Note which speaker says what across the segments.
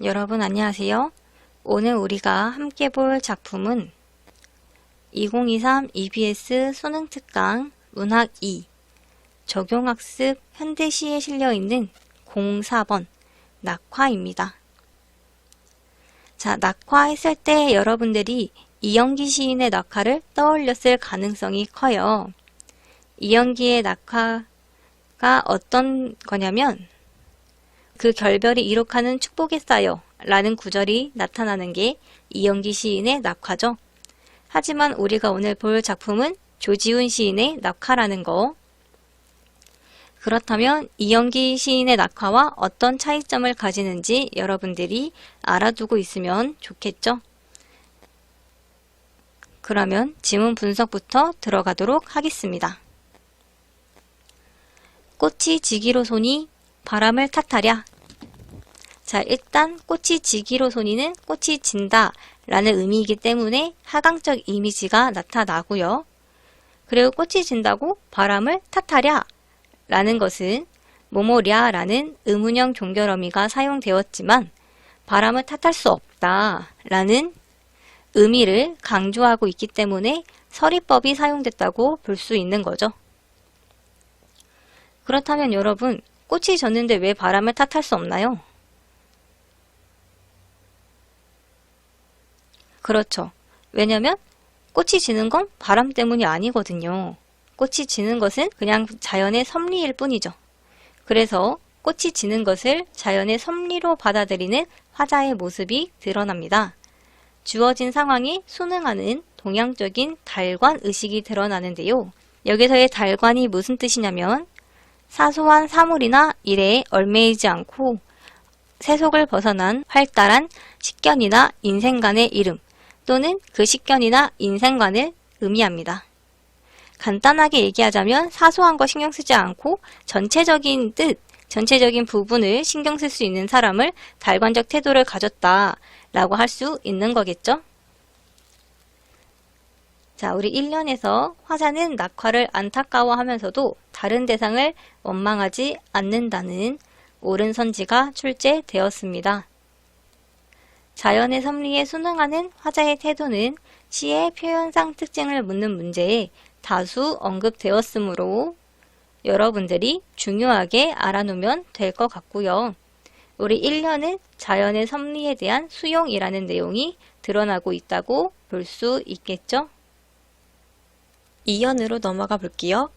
Speaker 1: 여러분 안녕하세요. 오늘 우리가 함께 볼 작품은 2023 EBS 수능특강 문학 2 적용학습 현대시에 실려있는 04번 낙화입니다. 자, 낙화했을 때 여러분들이 이영기 시인의 낙화를 떠올렸을 가능성이 커요. 이영기의 낙화가 어떤 거냐면 그 결별이 이룩하는 축복에 쌓여 라는 구절이 나타나는 게 이영기 시인의 낙화죠. 하지만 우리가 오늘 볼 작품은 조지훈 시인의 낙화라는 거. 그렇다면 이영기 시인의 낙화와 어떤 차이점을 가지는지 여러분들이 알아두고 있으면 좋겠죠. 그러면 지문 분석부터 들어가도록 하겠습니다. 꽃이 지기로 소니 바람을 탓하랴. 자, 일단 꽃이 지기로 소니는 꽃이 진다 라는 의미이기 때문에 하강적 이미지가 나타나고요. 그리고 꽃이 진다고 바람을 탓하랴 라는 것은 뭐뭐랴 라는 의문형 종결어미가 사용되었지만 바람을 탓할 수 없다 라는 의미를 강조하고 있기 때문에 서리법이 사용됐다고 볼 수 있는 거죠. 그렇다면 여러분, 꽃이 졌는데 왜 바람을 탓할 수 없나요? 그렇죠. 왜냐면 꽃이 지는 건 바람 때문이 아니거든요. 꽃이 지는 것은 그냥 자연의 섭리일 뿐이죠. 그래서 꽃이 지는 것을 자연의 섭리로 받아들이는 화자의 모습이 드러납니다. 주어진 상황이 순응하는 동양적인 달관 의식이 드러나는데요. 여기서의 달관이 무슨 뜻이냐면 사소한 사물이나 일에 얽매이지 않고 세속을 벗어난 활달한 식견이나 인생관의 이름 또는 그 식견이나 인생관을 의미합니다. 간단하게 얘기하자면 사소한 거 신경 쓰지 않고 전체적인 뜻, 전체적인 부분을 신경 쓸 수 있는 사람을 달관적 태도를 가졌다라고 할 수 있는 거겠죠? 자, 우리 1년에서 화자는 낙화를 안타까워하면서도 다른 대상을 원망하지 않는다는 옳은 선지가 출제되었습니다. 자연의 섭리에 순응하는 화자의 태도는 시의 표현상 특징을 묻는 문제에 다수 언급되었으므로 여러분들이 중요하게 알아놓으면 될 것 같고요. 우리 1년은 자연의 섭리에 대한 수용이라는 내용이 드러나고 있다고 볼 수 있겠죠? 2연으로 넘어가 볼게요.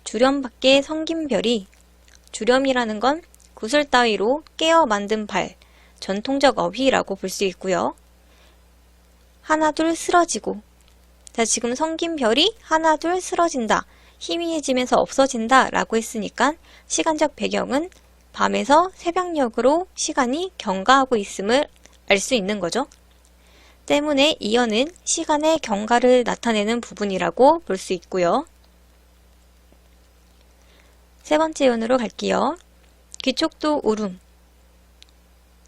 Speaker 1: 주렴 밖에 성긴 별이, 주렴이라는 건 구슬 따위로 깨어 만든 발, 전통적 어휘라고 볼 수 있고요. 하나둘 쓰러지고, 자, 지금 성긴 별이 하나둘 쓰러진다, 희미해지면서 없어진다 라고 했으니까 시간적 배경은 밤에서 새벽녘으로 시간이 경과하고 있음을 알 수 있는 거죠. 때문에 이어는 시간의 경과를 나타내는 부분이라고 볼 수 있고요. 세 번째 연으로 갈게요. 귀촉도 울음.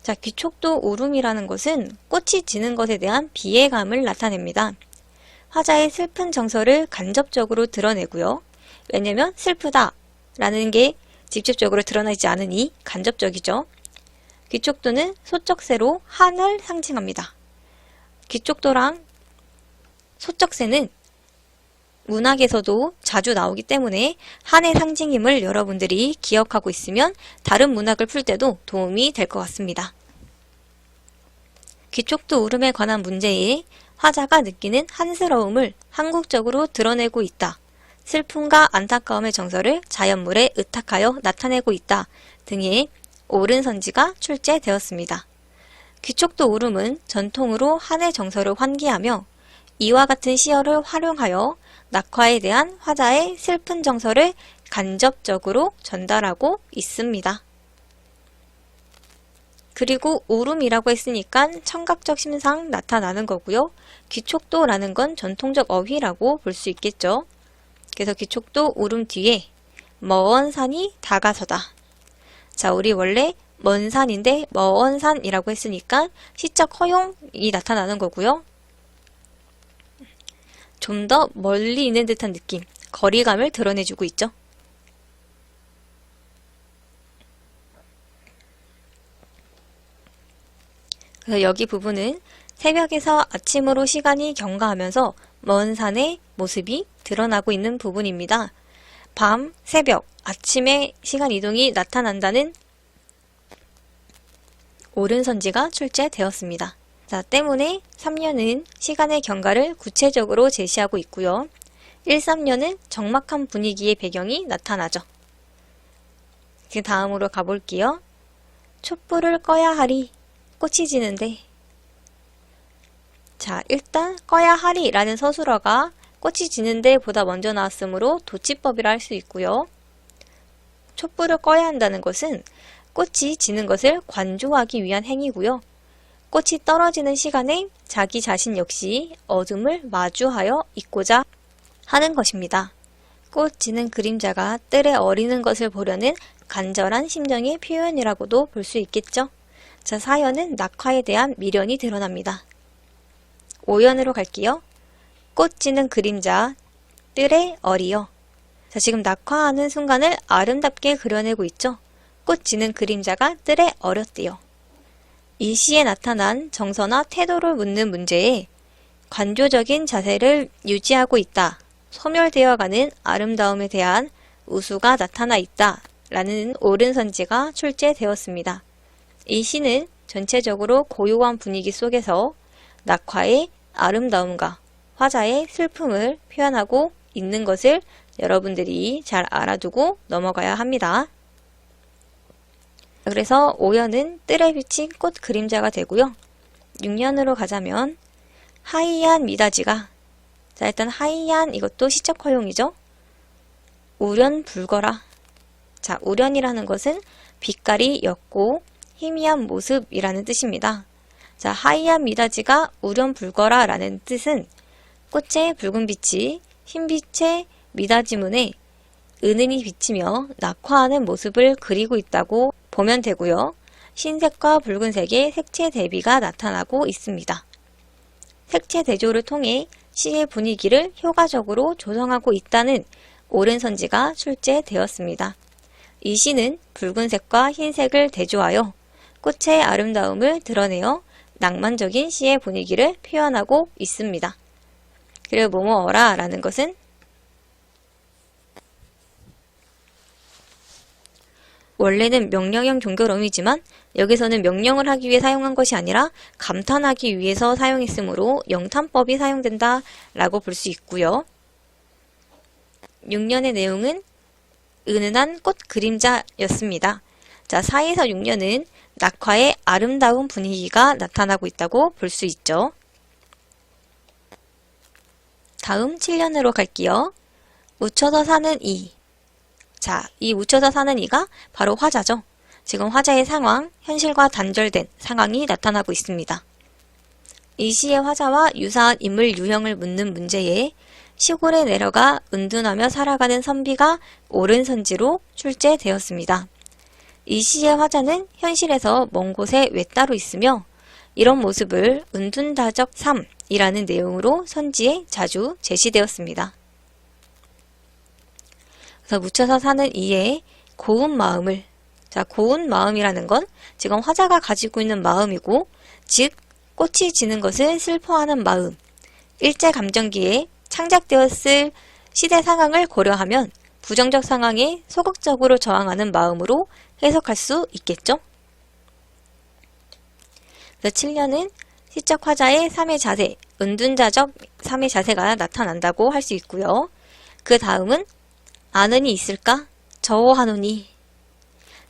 Speaker 1: 자, 귀촉도 울음이라는 것은 꽃이 지는 것에 대한 비애감을 나타냅니다. 화자의 슬픈 정서를 간접적으로 드러내고요. 왜냐면 슬프다 라는 게 직접적으로 드러나지 않으니 간접적이죠. 귀촉도는 소쩍새로 한을 상징합니다. 귀촉도랑 소쩍새는 문학에서도 자주 나오기 때문에 한의 상징임을 여러분들이 기억하고 있으면 다른 문학을 풀 때도 도움이 될 것 같습니다. 귀촉도 울음에 관한 문제에 화자가 느끼는 한스러움을 한국적으로 드러내고 있다. 슬픔과 안타까움의 정서를 자연물에 의탁하여 나타내고 있다. 등의 옳은 선지가 출제되었습니다. 귀촉도 울음은 전통으로 한의 정서를 환기하며 이와 같은 시어를 활용하여 낙화에 대한 화자의 슬픈 정서를 간접적으로 전달하고 있습니다. 그리고 울음이라고 했으니까 청각적 심상 나타나는 거고요. 귀촉도라는 건 전통적 어휘라고 볼 수 있겠죠. 그래서 귀촉도 울음 뒤에 먼 산이 다가서다. 자, 우리 원래 먼 산인데 먼 산이라고 했으니까 시적 허용이 나타나는 거고요. 좀 더 멀리 있는 듯한 느낌, 거리감을 드러내주고 있죠. 그래서 여기 부분은 새벽에서 아침으로 시간이 경과하면서 먼 산의 모습이 드러나고 있는 부분입니다. 밤, 새벽, 아침에 시간 이동이 나타난다는 옳은 선지가 출제되었습니다. 자, 때문에 3년은 시간의 경과를 구체적으로 제시하고 있고요. 1~3년은 적막한 분위기의 배경이 나타나죠. 그 다음으로 가볼게요. 촛불을 꺼야 하리, 꽃이 지는데. 자, 일단 꺼야 하리 라는 서술어가 꽃이 지는데 보다 먼저 나왔으므로 도치법이라 할 수 있고요. 촛불을 꺼야 한다는 것은 꽃이 지는 것을 관조하기 위한 행위고요. 꽃이 떨어지는 시간에 자기 자신 역시 어둠을 마주하여 있고자 하는 것입니다. 꽃 지는 그림자가 뜰에 어리는 것을 보려는 간절한 심정의 표현이라고도 볼 수 있겠죠. 자, 사연은 낙화에 대한 미련이 드러납니다. 5연으로 갈게요. 꽃 지는 그림자, 뜰에 어리여. 자, 지금 낙화하는 순간을 아름답게 그려내고 있죠. 꽃 지는 그림자가 뜰에 어렸대요. 이 시에 나타난 정서나 태도를 묻는 문제에 관조적인 자세를 유지하고 있다, 소멸되어가는 아름다움에 대한 우수가 나타나 있다 라는 옳은 선지가 출제되었습니다. 이 시는 전체적으로 고요한 분위기 속에서 낙화의 아름다움과 화자의 슬픔을 표현하고 있는 것을 여러분들이 잘 알아두고 넘어가야 합니다. 그래서 5연은 뜰에 비친 꽃 그림자가 되고요. 6연으로 가자면 하이안 미다지가, 자, 일단 하이안 이것도 시적 활용이죠. 우련 불거라. 자, 우련이라는 것은 빛깔이 옅고 희미한 모습이라는 뜻입니다. 자, 하이안 미다지가 우련 불거라 라는 뜻은 꽃의 붉은 빛이 흰빛의 미다지문에 은은히 비치며 낙화하는 모습을 그리고 있다고 보면 되고요. 흰색과 붉은색의 색채 대비가 나타나고 있습니다. 색채 대조를 통해 시의 분위기를 효과적으로 조성하고 있다는 옳은 선지가 출제되었습니다. 이 시는 붉은색과 흰색을 대조하여 꽃의 아름다움을 드러내어 낭만적인 시의 분위기를 표현하고 있습니다. 그리고 뭐뭐어라 라는 것은 원래는 명령형 종결어미지만 여기서는 명령을 하기 위해 사용한 것이 아니라 감탄하기 위해서 사용했으므로 영탄법이 사용된다 라고 볼 수 있고요. 6년의 내용은 은은한 꽃 그림자였습니다. 자, 4에서 6년은 낙화의 아름다운 분위기가 나타나고 있다고 볼 수 있죠. 다음 7년으로 갈게요. 묻혀서 사는 이. 자, 이 묻혀서 사는 이가 바로 화자죠. 지금 화자의 상황, 현실과 단절된 상황이 나타나고 있습니다. 이 시의 화자와 유사한 인물 유형을 묻는 문제에 시골에 내려가 은둔하며 살아가는 선비가 옳은 선지로 출제되었습니다. 이 시의 화자는 현실에서 먼 곳에 외따로 있으며 이런 모습을 은둔다적 삶이라는 내용으로 선지에 자주 제시되었습니다. 그래서 묻혀서 사는 이의 고운 마음을, 자, 고운 마음이라는 건 지금 화자가 가지고 있는 마음이고, 즉 꽃이 지는 것을 슬퍼하는 마음, 일제감정기에 창작되었을 시대 상황을 고려하면 부정적 상황에 소극적으로 저항하는 마음으로 해석할 수 있겠죠? 그래서 7년은 시적 화자의 삶의 자세, 은둔자적 삶의 자세가 나타난다고 할 수 있고요. 그 다음은 아는 이 있을까? 저어하노니.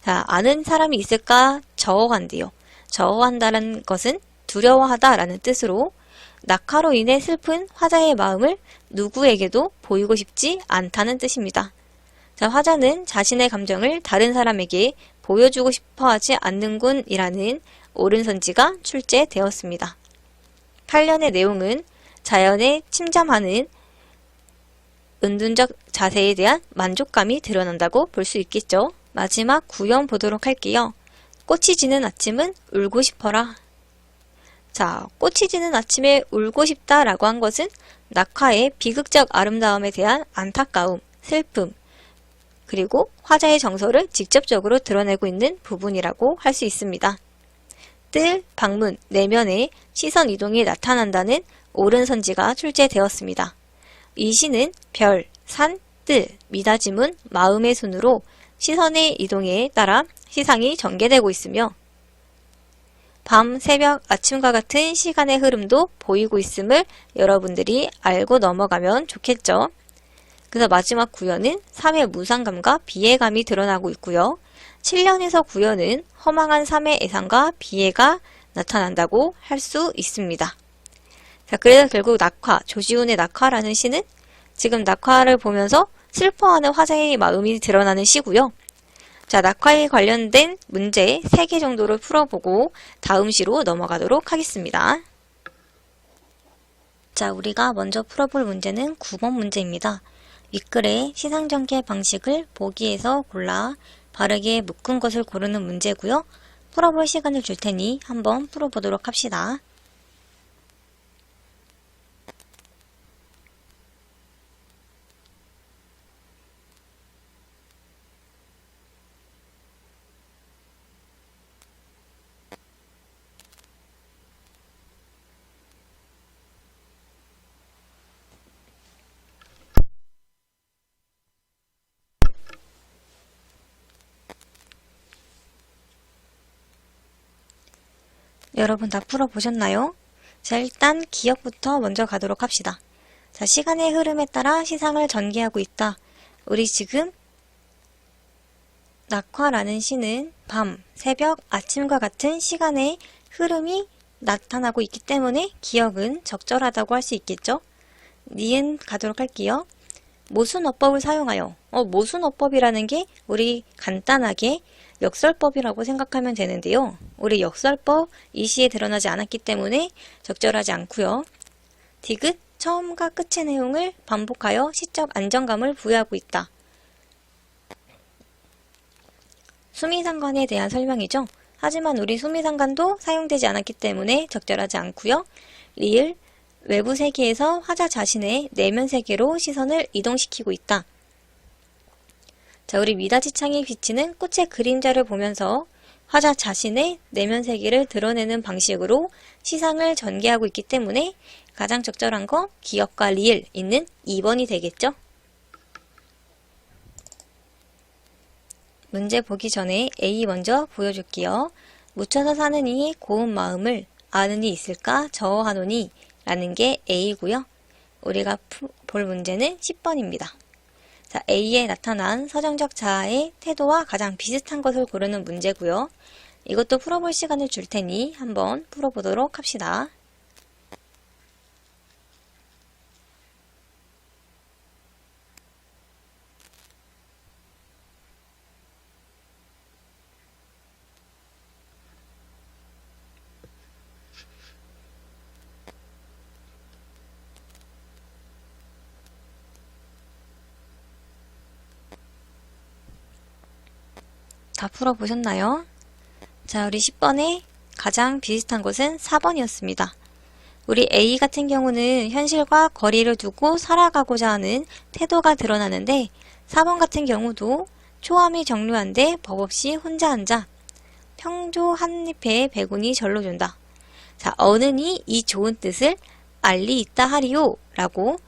Speaker 1: 자, 아는 사람이 있을까? 저어한대요. 저어한다는 것은 두려워하다라는 뜻으로 낙화로 인해 슬픈 화자의 마음을 누구에게도 보이고 싶지 않다는 뜻입니다. 자, 화자는 자신의 감정을 다른 사람에게 보여주고 싶어 하지 않는군 이라는 옳은 선지가 출제되었습니다. 8년의 내용은 자연에 침잠하는 은둔적 자세에 대한 만족감이 드러난다고 볼 수 있겠죠. 마지막 9연 보도록 할게요. 꽃이 지는 아침은 울고 싶어라. 자, 꽃이 지는 아침에 울고 싶다 라고 한 것은 낙화의 비극적 아름다움에 대한 안타까움, 슬픔, 그리고 화자의 정서를 직접적으로 드러내고 있는 부분이라고 할 수 있습니다. 뜰, 방문, 내면에 시선 이동이 나타난다는 옳은 선지가 출제되었습니다. 이 시는 별, 산, 뜰, 미닫이문, 마음의 순으로 시선의 이동에 따라 시상이 전개되고 있으며 밤, 새벽, 아침과 같은 시간의 흐름도 보이고 있음을 여러분들이 알고 넘어가면 좋겠죠. 그래서 마지막 구연은 3의 무상감과 비애감이 드러나고 있고요. 7년에서 구연은 허망한 3의 애상과 비애가 나타난다고 할 수 있습니다. 자, 그래서 결국 낙화, 조시훈의 낙화라는 시는 지금 낙화를 보면서 슬퍼하는 화자의 마음이 드러나는 시고요. 자, 낙화에 관련된 문제 3개 정도를 풀어보고 다음 시로 넘어가도록 하겠습니다. 자, 우리가 먼저 풀어볼 문제는 9번 문제입니다. 윗글의 시상전개 방식을 보기에서 골라 바르게 묶은 것을 고르는 문제고요. 풀어볼 시간을 줄 테니 한번 풀어보도록 합시다. 여러분 다 풀어보셨나요? 자, 일단 기억부터 먼저 가도록 합시다. 자, 시간의 흐름에 따라 시상을 전개하고 있다. 우리 지금 낙화라는 시는 밤, 새벽, 아침과 같은 시간의 흐름이 나타나고 있기 때문에 기억은 적절하다고 할 수 있겠죠? 니은 가도록 할게요. 모순어법을 사용하여. 모순어법이라는 게 우리 간단하게 역설법이라고 생각하면 되는데요. 우리 역설법 이 시에 드러나지 않았기 때문에 적절하지 않고요. 디귿 처음과 끝의 내용을 반복하여 시적 안정감을 부여하고 있다. 수미상관에 대한 설명이죠. 하지만 우리 수미상관도 사용되지 않았기 때문에 적절하지 않고요. 리을 외부 세계에서 화자 자신의 내면 세계로 시선을 이동시키고 있다. 자, 우리 미닫이창이 비치는 꽃의 그림자를 보면서 화자 자신의 내면 세계를 드러내는 방식으로 시상을 전개하고 있기 때문에 가장 적절한 거 기역과 리을 있는 2번이 되겠죠? 문제 보기 전에 A 먼저 보여줄게요. 묻혀서 사는 이의 고운 마음을 아는 이 있을까 저어하노니 라는 게 A고요. 우리가 볼 문제는 10번입니다. 자, A에 나타난 서정적 자아의 태도와 가장 비슷한 것을 고르는 문제고요. 이것도 풀어볼 시간을 줄 테니 한번 풀어보도록 합시다. 다 풀어보셨나요? 자, 우리 10번에 가장 비슷한 것은 4번이었습니다. 우리 A 같은 경우는 현실과 거리를 두고 살아가고자 하는 태도가 드러나는데 4번 같은 경우도 초함이 정료한데 법 없이 혼자 앉아 평조 한잎에 백운이 절로 준다. 자, 어른이 이 좋은 뜻을 알리 있다 하리요 라고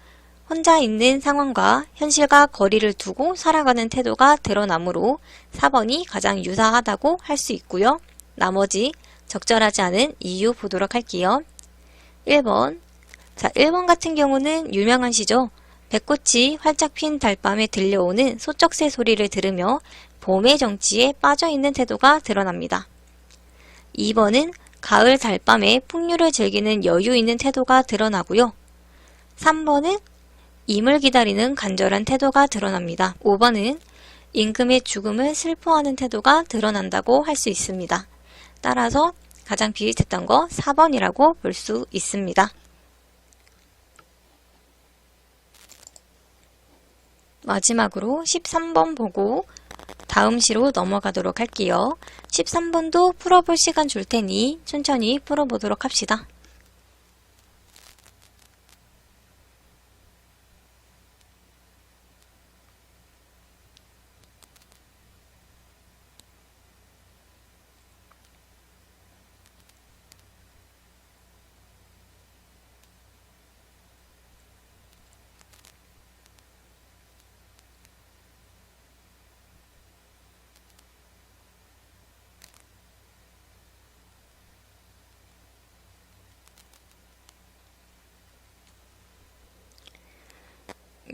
Speaker 1: 혼자 있는 상황과 현실과 거리를 두고 살아가는 태도가 드러나므로 4번이 가장 유사하다고 할 수 있고요. 나머지 적절하지 않은 이유 보도록 할게요. 1번. 자, 1번 같은 경우는 유명한 시죠. 배꽃이 활짝 핀 달밤에 들려오는 소쩍새 소리를 들으며 봄의 정취에 빠져있는 태도가 드러납니다. 2번은 가을 달밤에 풍류를 즐기는 여유 있는 태도가 드러나고요. 3번은 임을 기다리는 간절한 태도가 드러납니다. 5번은 임금의 죽음을 슬퍼하는 태도가 드러난다고 할 수 있습니다. 따라서 가장 비슷했던 거 4번이라고 볼 수 있습니다. 마지막으로 13번 보고 다음 시로 넘어가도록 할게요. 13번도 풀어볼 시간 줄 테니 천천히 풀어보도록 합시다.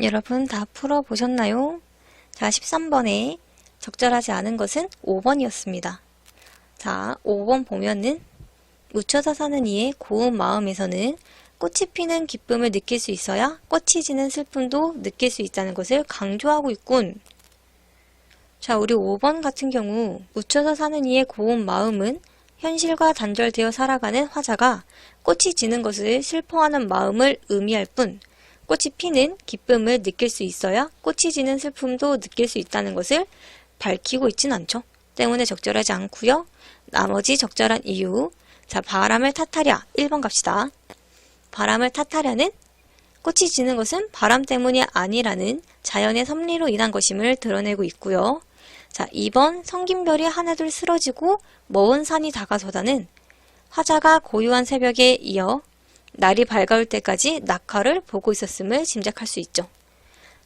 Speaker 1: 여러분 다 풀어보셨나요? 자, 13번에 적절하지 않은 것은 5번이었습니다. 자, 5번 보면은 묻혀서 사는 이의 고운 마음에서는 꽃이 피는 기쁨을 느낄 수 있어야 꽃이 지는 슬픔도 느낄 수 있다는 것을 강조하고 있군. 자, 우리 5번 같은 경우 묻혀서 사는 이의 고운 마음은 현실과 단절되어 살아가는 화자가 꽃이 지는 것을 슬퍼하는 마음을 의미할 뿐 꽃이 피는 기쁨을 느낄 수 있어야 꽃이 지는 슬픔도 느낄 수 있다는 것을 밝히고 있진 않죠. 때문에 적절하지 않고요. 나머지 적절한 이유. 자, 바람을 탓하랴. 1번 갑시다. 바람을 탓하랴는 꽃이 지는 것은 바람 때문이 아니라는 자연의 섭리로 인한 것임을 드러내고 있고요. 자, 2번 성김별이 하나둘 쓰러지고 먼 산이 다가서다는 화자가 고요한 새벽에 이어 날이 밝아올 때까지 낙하를 보고 있었음을 짐작할 수 있죠.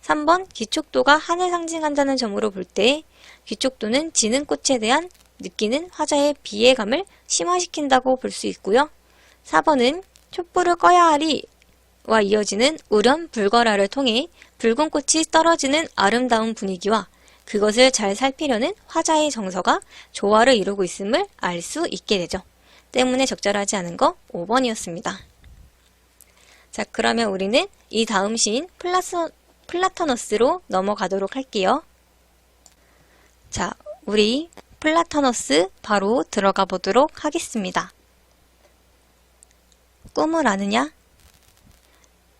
Speaker 1: 3번 기촉도가 하늘 상징한다는 점으로 볼 때 기촉도는 지는 꽃에 대한 느끼는 화자의 비애감을 심화시킨다고 볼 수 있고요. 4번은 촛불을 꺼야 하리와 이어지는 우렴불거라를 통해 붉은 꽃이 떨어지는 아름다운 분위기와 그것을 잘 살피려는 화자의 정서가 조화를 이루고 있음을 알 수 있게 되죠. 때문에 적절하지 않은 거 5번이었습니다. 자, 그러면 우리는 이 다음 시인 플라토너스로 넘어가도록 할게요. 자, 우리 플라토너스 바로 들어가 보도록 하겠습니다. 꿈을 아느냐?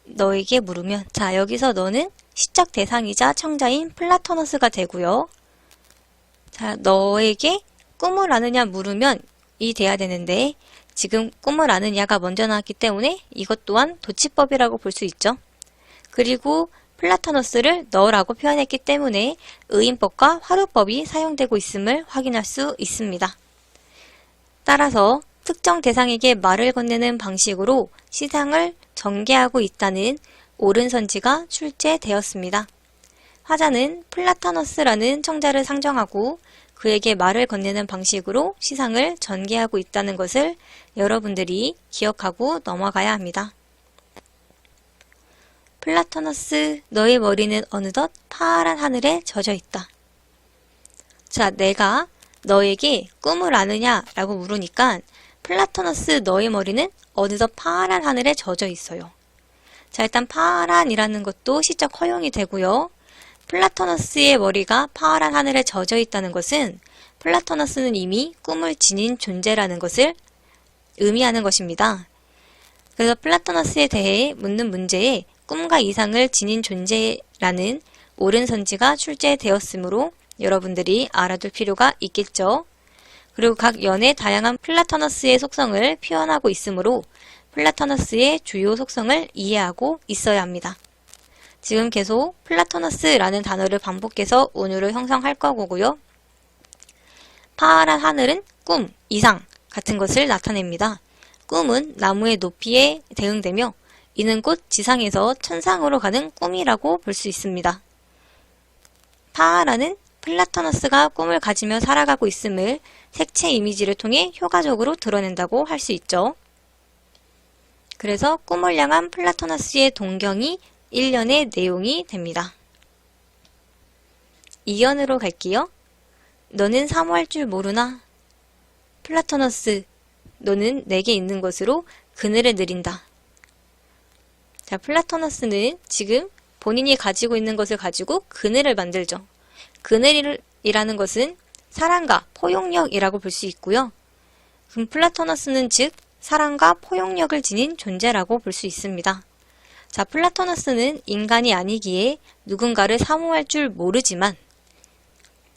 Speaker 1: 너에게 물으면, 자, 여기서 너는 시적 대상이자 청자인 플라토너스가 되고요. 자, 너에게 꿈을 아느냐 물으면 이 돼야 되는데 지금 꿈을 아느냐가 먼저 나왔기 때문에 이것 또한 도치법이라고 볼 수 있죠. 그리고 플라토너스를 너라고 표현했기 때문에 의인법과 화루법이 사용되고 있음을 확인할 수 있습니다. 따라서 특정 대상에게 말을 건네는 방식으로 시상을 전개하고 있다는 옳은 선지가 출제되었습니다. 화자는 플라토너스라는 청자를 상정하고 그에게 말을 건네는 방식으로 시상을 전개하고 있다는 것을 여러분들이 기억하고 넘어가야 합니다. 플라토너스, 너의 머리는 어느덧 파란 하늘에 젖어 있다. 자, 내가 너에게 꿈을 아느냐 라고 물으니까 플라토너스, 너의 머리는 어느덧 파란 하늘에 젖어 있어요. 자, 일단 파란이라는 것도 시적 허용이 되고요. 플라토너스의 머리가 파란 하늘에 젖어 있다는 것은 플라토너스는 이미 꿈을 지닌 존재라는 것을 의미하는 것입니다. 그래서 플라토너스에 대해 묻는 문제에 꿈과 이상을 지닌 존재라는 옳은 선지가 출제되었으므로 여러분들이 알아둘 필요가 있겠죠. 그리고 각 연의 다양한 플라토너스의 속성을 표현하고 있으므로 플라토너스의 주요 속성을 이해하고 있어야 합니다. 지금 계속 플라토너스라는 단어를 반복해서 운율을 형성할 거고요. 파란 하늘은 꿈, 이상 같은 것을 나타냅니다. 꿈은 나무의 높이에 대응되며 이는 곧 지상에서 천상으로 가는 꿈이라고 볼 수 있습니다. 파라는 플라토너스가 꿈을 가지며 살아가고 있음을 색채 이미지를 통해 효과적으로 드러낸다고 할 수 있죠. 그래서 꿈을 향한 플라토너스의 동경이 1년의 내용이 됩니다. 2연으로 갈게요. 너는 사모할 줄 모르나? 플라토너스, 너는 내게 있는 것으로 그늘을 느린다. 자, 플라토너스는 지금 본인이 가지고 있는 것을 가지고 그늘을 만들죠. 그늘이라는 것은 사랑과 포용력이라고 볼 수 있고요. 그럼 플라토너스는 즉 사랑과 포용력을 지닌 존재라고 볼 수 있습니다. 자, 플라토너스는 인간이 아니기에 누군가를 사모할 줄 모르지만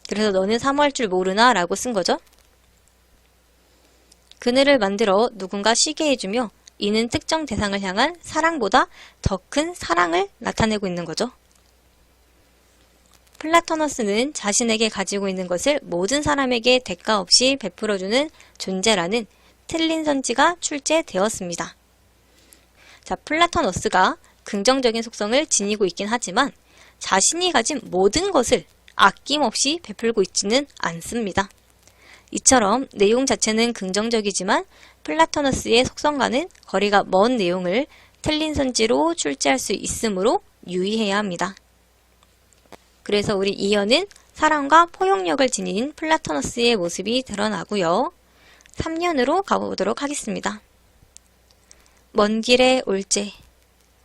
Speaker 1: 그래서 너는 사모할 줄 모르나 라고 쓴 거죠. 그늘을 만들어 누군가 쉬게 해주며 이는 특정 대상을 향한 사랑보다 더 큰 사랑을 나타내고 있는 거죠. 플라토너스는 자신에게 가지고 있는 것을 모든 사람에게 대가 없이 베풀어주는 존재라는 틀린 선지가 출제되었습니다. 자, 플라토너스가 긍정적인 속성을 지니고 있긴 하지만 자신이 가진 모든 것을 아낌없이 베풀고 있지는 않습니다. 이처럼 내용 자체는 긍정적이지만 플라토너스의 속성과는 거리가 먼 내용을 틀린 선지로 출제할 수 있으므로 유의해야 합니다. 그래서 우리 2연은 사랑과 포용력을 지닌 플라토너스의 모습이 드러나고요. 3년으로 가보도록 하겠습니다. 먼 길에 올제,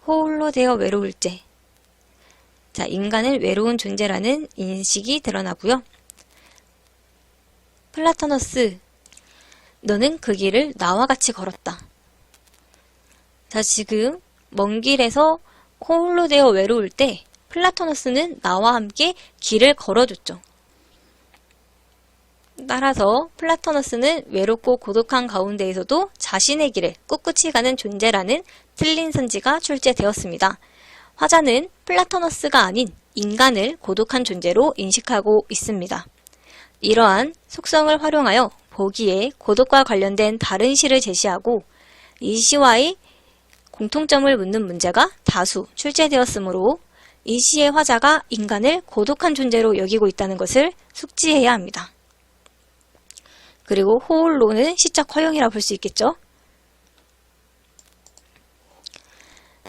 Speaker 1: 홀로 되어 외로울 제. 자, 인간은 외로운 존재라는 인식이 드러나고요. 플라토너스, 너는 그 길을 나와 같이 걸었다. 자, 지금 먼 길에서 홀로 되어 외로울 때 플라토너스는 나와 함께 길을 걸어줬죠. 따라서 플라토너스는 외롭고 고독한 가운데에서도 자신의 길을 꿋꿋이 가는 존재라는 틀린 선지가 출제되었습니다. 화자는 플라토너스가 아닌 인간을 고독한 존재로 인식하고 있습니다. 이러한 속성을 활용하여 보기에 고독과 관련된 다른 시를 제시하고 이 시와의 공통점을 묻는 문제가 다수 출제되었으므로 이 시의 화자가 인간을 고독한 존재로 여기고 있다는 것을 숙지해야 합니다. 그리고 호울로는 시적 허용이라 볼 수 있겠죠.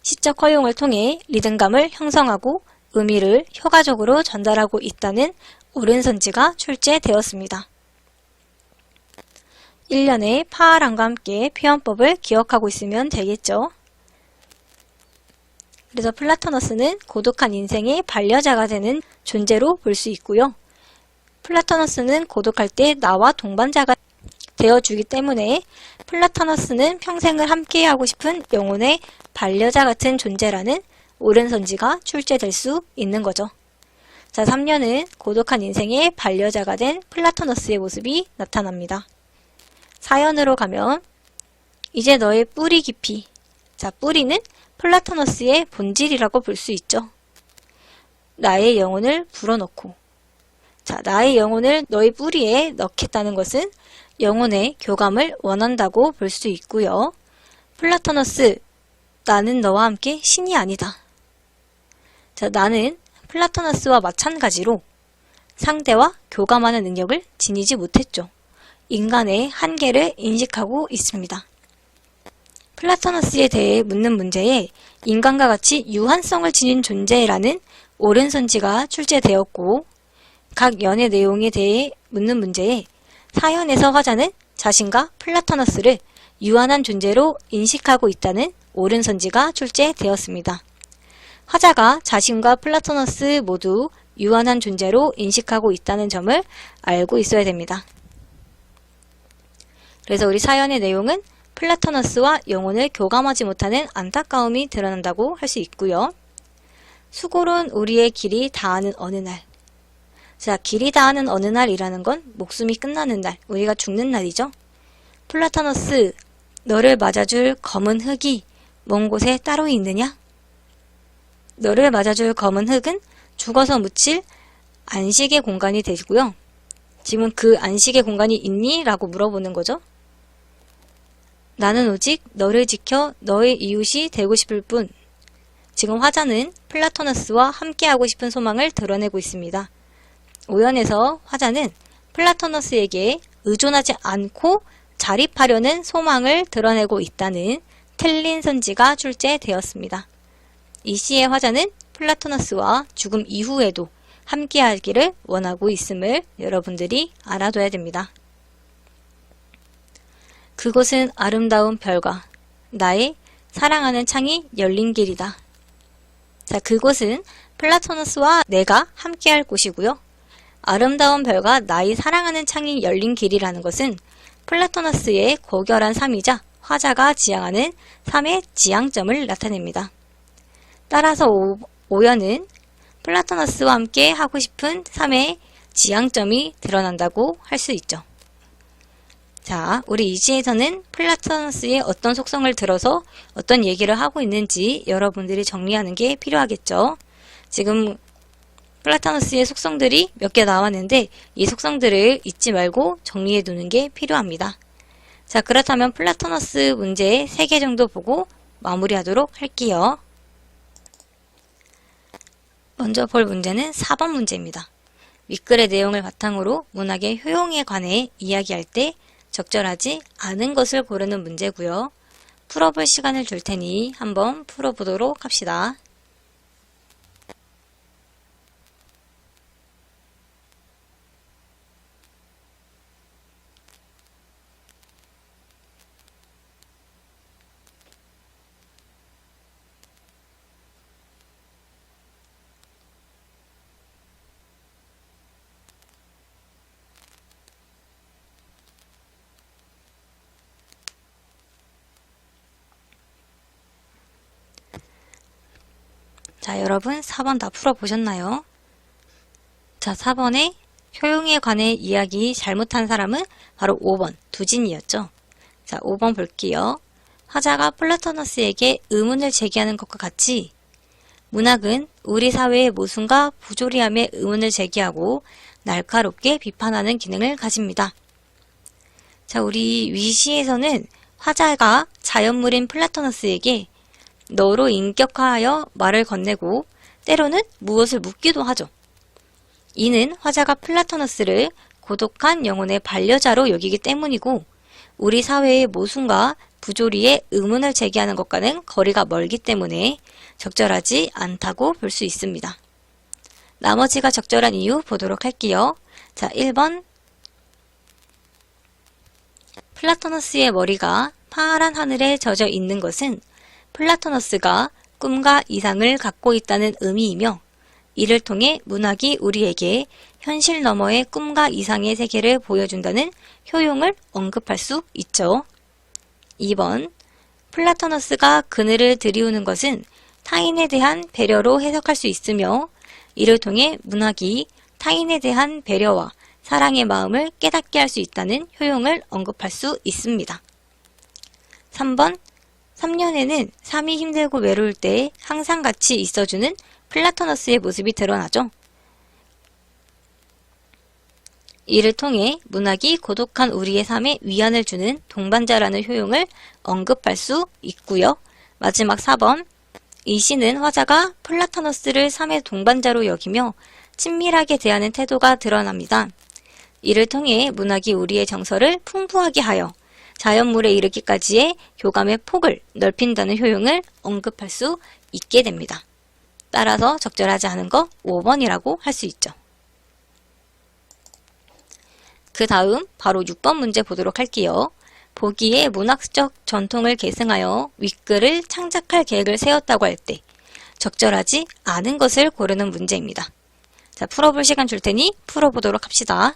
Speaker 1: 시적 허용을 통해 리듬감을 형성하고 의미를 효과적으로 전달하고 있다는 옳은 선지가 출제되었습니다. 1년에 파아랑과 함께 표현법을 기억하고 있으면 되겠죠. 그래서 플라토너스는 고독한 인생의 반려자가 되는 존재로 볼 수 있고요. 플라토너스는 고독할 때 나와 동반자가 되어주기 때문에 플라토너스는 평생을 함께하고 싶은 영혼의 반려자 같은 존재라는 옳은 선지가 출제될 수 있는 거죠. 자, 3년은 고독한 인생의 반려자가 된 플라토너스의 모습이 나타납니다. 4연으로 가면 이제 너의 뿌리 깊이. 자, 뿌리는 플라토너스의 본질이라고 볼 수 있죠. 나의 영혼을 불어넣고. 자, 나의 영혼을 너의 뿌리에 넣겠다는 것은 영혼의 교감을 원한다고 볼 수 있고요. 플라토너스, 나는 너와 함께 신이 아니다. 자, 나는 플라토너스와 마찬가지로 상대와 교감하는 능력을 지니지 못했죠. 인간의 한계를 인식하고 있습니다. 플라토너스에 대해 묻는 문제에 인간과 같이 유한성을 지닌 존재라는 옳은 선지가 출제되었고 각 연의 내용에 대해 묻는 문제에 사연에서 화자는 자신과 플라토너스를 유한한 존재로 인식하고 있다는 옳은 선지가 출제되었습니다. 화자가 자신과 플라토너스 모두 유한한 존재로 인식하고 있다는 점을 알고 있어야 됩니다. 그래서 우리 사연의 내용은 플라토너스와 영혼을 교감하지 못하는 안타까움이 드러난다고 할 수 있고요. 수고로운 우리의 길이 다하는 어느 날. 자, 길이 다하는 어느 날이라는 건 목숨이 끝나는 날, 우리가 죽는 날이죠. 플라토너스, 너를 맞아줄 검은 흙이 먼 곳에 따로 있느냐? 너를 맞아줄 검은 흙은 죽어서 묻힐 안식의 공간이 되고요. 지금 그 안식의 공간이 있니? 라고 물어보는 거죠. 나는 오직 너를 지켜 너의 이웃이 되고 싶을 뿐. 지금 화자는 플라토너스와 함께하고 싶은 소망을 드러내고 있습니다. 5연에서 화자는 플라토너스에게 의존하지 않고 자립하려는 소망을 드러내고 있다는 틀린 선지가 출제되었습니다. 이 시의 화자는 플라토너스와 죽음 이후에도 함께하기를 원하고 있음을 여러분들이 알아둬야 됩니다. 그곳은 아름다운 별과 나의 사랑하는 창이 열린 길이다. 자, 그곳은 플라토너스와 내가 함께할 곳이고요. 아름다운 별과 나의 사랑하는 창이 열린 길이라는 것은 플라토너스의 고결한 삶이자 화자가 지향하는 삶의 지향점을 나타냅니다. 따라서 5연은 플라토너스와 함께 하고 싶은 삶의 지향점이 드러난다고 할 수 있죠. 자, 우리 이 시에서는 플라토너스의 어떤 속성을 들어서 어떤 얘기를 하고 있는지 여러분들이 정리하는 게 필요하겠죠. 지금 플라토너스의 속성들이 몇 개 나왔는데 이 속성들을 잊지 말고 정리해 두는 게 필요합니다. 자, 그렇다면 플라토너스 문제 3개 정도 보고 마무리하도록 할게요. 먼저 볼 문제는 4번 문제입니다. 윗글의 내용을 바탕으로 문학의 효용에 관해 이야기할 때 적절하지 않은 것을 고르는 문제고요. 풀어볼 시간을 줄 테니 한번 풀어보도록 합시다. 자, 여러분 4번 다 풀어보셨나요? 자, 4번에 효용에 관해 이야기 잘못한 사람은 바로 5번 두진이었죠. 자, 5번 볼게요. 화자가 플라토너스에게 의문을 제기하는 것과 같이 문학은 우리 사회의 모순과 부조리함에 의문을 제기하고 날카롭게 비판하는 기능을 가집니다. 자, 우리 위시에서는 화자가 자연물인 플라토너스에게 너로 인격화하여 말을 건네고 때로는 무엇을 묻기도 하죠. 이는 화자가 플라토너스를 고독한 영혼의 반려자로 여기기 때문이고 우리 사회의 모순과 부조리에 의문을 제기하는 것과는 거리가 멀기 때문에 적절하지 않다고 볼 수 있습니다. 나머지가 적절한 이유 보도록 할게요. 자, 1번 플라토너스의 머리가 파란 하늘에 젖어 있는 것은 플라토너스가 꿈과 이상을 갖고 있다는 의미이며 이를 통해 문학이 우리에게 현실 너머의 꿈과 이상의 세계를 보여준다는 효용을 언급할 수 있죠. 2번 플라토너스가 그늘을 들이우는 것은 타인에 대한 배려로 해석할 수 있으며 이를 통해 문학이 타인에 대한 배려와 사랑의 마음을 깨닫게 할 수 있다는 효용을 언급할 수 있습니다. 3번 3년에는 삶이 힘들고 외로울 때 항상 같이 있어주는 플라토너스의 모습이 드러나죠. 이를 통해 문학이 고독한 우리의 삶에 위안을 주는 동반자라는 효용을 언급할 수 있고요. 마지막 4번 이 시는 화자가 플라토너스를 삶의 동반자로 여기며 친밀하게 대하는 태도가 드러납니다. 이를 통해 문학이 우리의 정서를 풍부하게 하여 자연물에 이르기까지의 교감의 폭을 넓힌다는 효용을 언급할 수 있게 됩니다. 따라서 적절하지 않은 거 5번이라고 할 수 있죠. 그 다음 바로 6번 문제 보도록 할게요. 보기에 문학적 전통을 계승하여 윗글을 창작할 계획을 세웠다고 할 때 적절하지 않은 것을 고르는 문제입니다. 자, 풀어볼 시간 줄 테니 풀어보도록 합시다.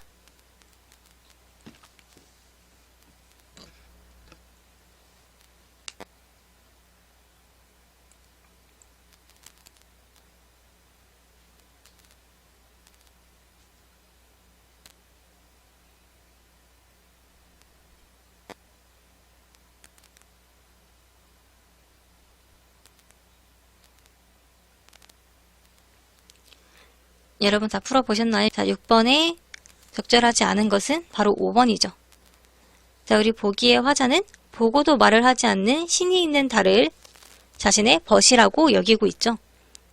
Speaker 1: 여러분 다 풀어보셨나요? 자, 6번에 적절하지 않은 것은 바로 5번이죠. 자, 우리 보기의 화자는 보고도 말을 하지 않는 신이 있는 달을 자신의 벗이라고 여기고 있죠.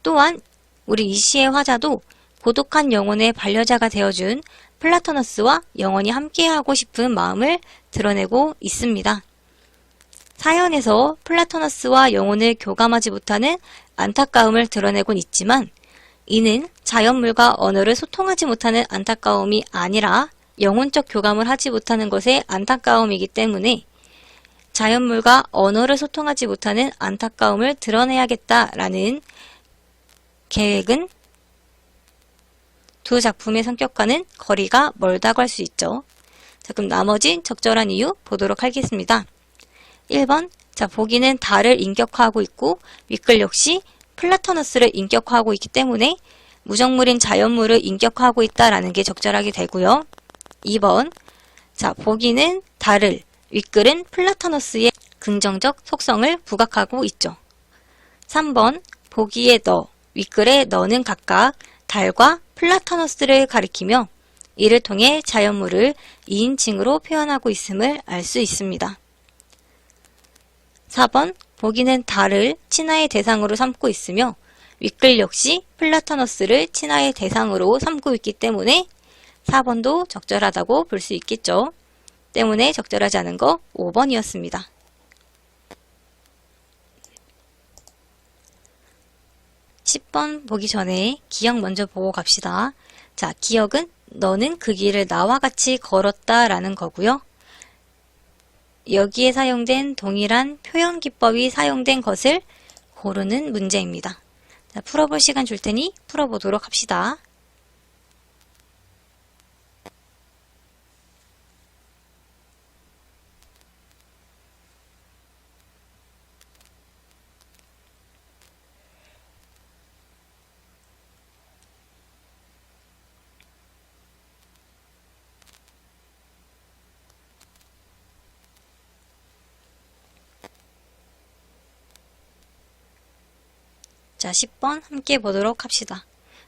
Speaker 1: 또한 우리 이 시의 화자도 고독한 영혼의 반려자가 되어준 플라토너스와 영원히 함께하고 싶은 마음을 드러내고 있습니다. 사연에서 플라토너스와 영혼을 교감하지 못하는 안타까움을 드러내곤 있지만 이는 자연물과 언어를 소통하지 못하는 안타까움이 아니라 영혼적 교감을 하지 못하는 것의 안타까움이기 때문에 자연물과 언어를 소통하지 못하는 안타까움을 드러내야겠다라는 계획은 두 작품의 성격과는 거리가 멀다고 할 수 있죠. 자, 그럼 나머지 적절한 이유 보도록 하겠습니다. 1번, 자, 보기는 달을 인격화하고 있고 윗글 역시 플라토너스를 인격화하고 있기 때문에 무정물인 자연물을 인격화하고 있다라는 게 적절하게 되고요. 2번, 자, 보기는 달을, 윗글은 플라토너스의 긍정적 속성을 부각하고 있죠. 3번, 보기의 너, 윗글의 너는 각각 달과 플라토너스를 가리키며 이를 통해 자연물을 2인칭으로 표현하고 있음을 알 수 있습니다. 4번, 보기는 달을 친화의 대상으로 삼고 있으며 윗글 역시 플라토너스를 친화의 대상으로 삼고 있기 때문에 4번도 적절하다고 볼 수 있겠죠. 때문에 적절하지 않은 거 5번이었습니다. 10번 보기 전에 기억 먼저 보고 갑시다. 자, 기억은 너는 그 길을 나와 같이 걸었다 라는 거고요. 여기에 사용된 동일한 표현 기법이 사용된 것을 고르는 문제입니다. 자, 풀어볼 시간 줄 테니 풀어보도록 합시다. 자, 10번 함께 보도록 합시다.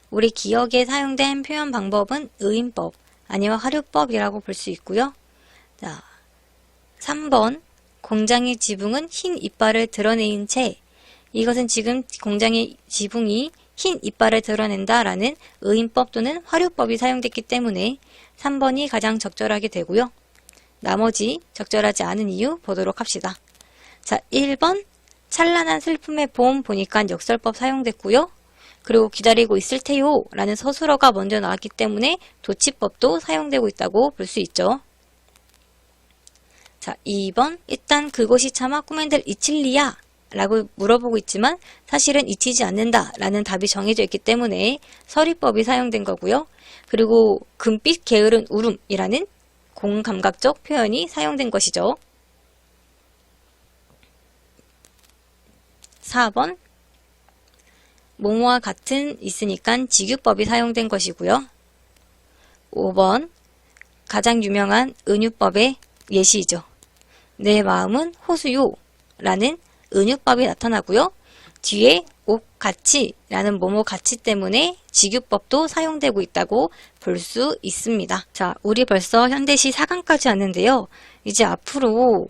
Speaker 1: 우리 기억에 사용된 표현 방법은 의인법, 아니면 화류법이라고 볼 수 있고요. 자, 3번 공장의 지붕은 흰 이빨을 드러낸 채, 이것은 지금 공장의 지붕이 흰 이빨을 드러낸다라는 의인법 또는 화류법이 사용됐기 때문에 3번이 가장 적절하게 되고요. 나머지 적절하지 않은 이유 보도록 합시다. 자, 1번 찬란한 슬픔의 봄 보니까 역설법 사용됐고요. 그리고 기다리고 있을 테요 라는 서술어가 먼저 나왔기 때문에 도치법도 사용되고 있다고 볼 수 있죠. 자, 2번 일단 그곳이 차마 꿈엔들 이칠리야 라고 물어보고 있지만 사실은 잊히지 않는다 라는 답이 정해져 있기 때문에 서리법이 사용된 거고요. 그리고 금빛 게으른 울음이라는 공감각적 표현이 사용된 것이죠. 4번 뭐뭐와 같은 있으니까 직유법이 사용된 것이고요. 5번 가장 유명한 은유법의 예시이죠. 내 마음은 호수요 라는 은유법이 나타나고요. 뒤에 옥같이 라는 뭐뭐 같이 때문에 직유법도 사용되고 있다고 볼 수 있습니다. 자, 우리 벌써 현대시 4강까지 왔는데요. 이제 앞으로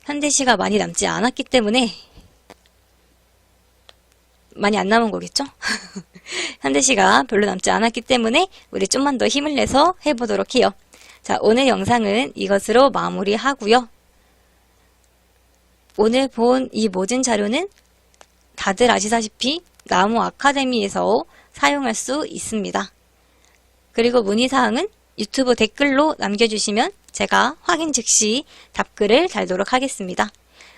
Speaker 1: 현대시가 많이 남지 않았기 때문에 많이 안 남은 거겠죠? 현대시가 별로 남지 않았기 때문에 우리 좀만 더 힘을 내서 해보도록 해요. 자, 오늘 영상은 이것으로 마무리하고요. 오늘 본 이 모든 자료는 다들 아시다시피 나무 아카데미에서 사용할 수 있습니다. 그리고 문의사항은 유튜브 댓글로 남겨주시면 제가 확인 즉시 답글을 달도록 하겠습니다.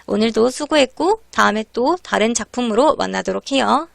Speaker 1: 오늘도 수고했고 다음에 또 다른 작품으로 만나도록 해요.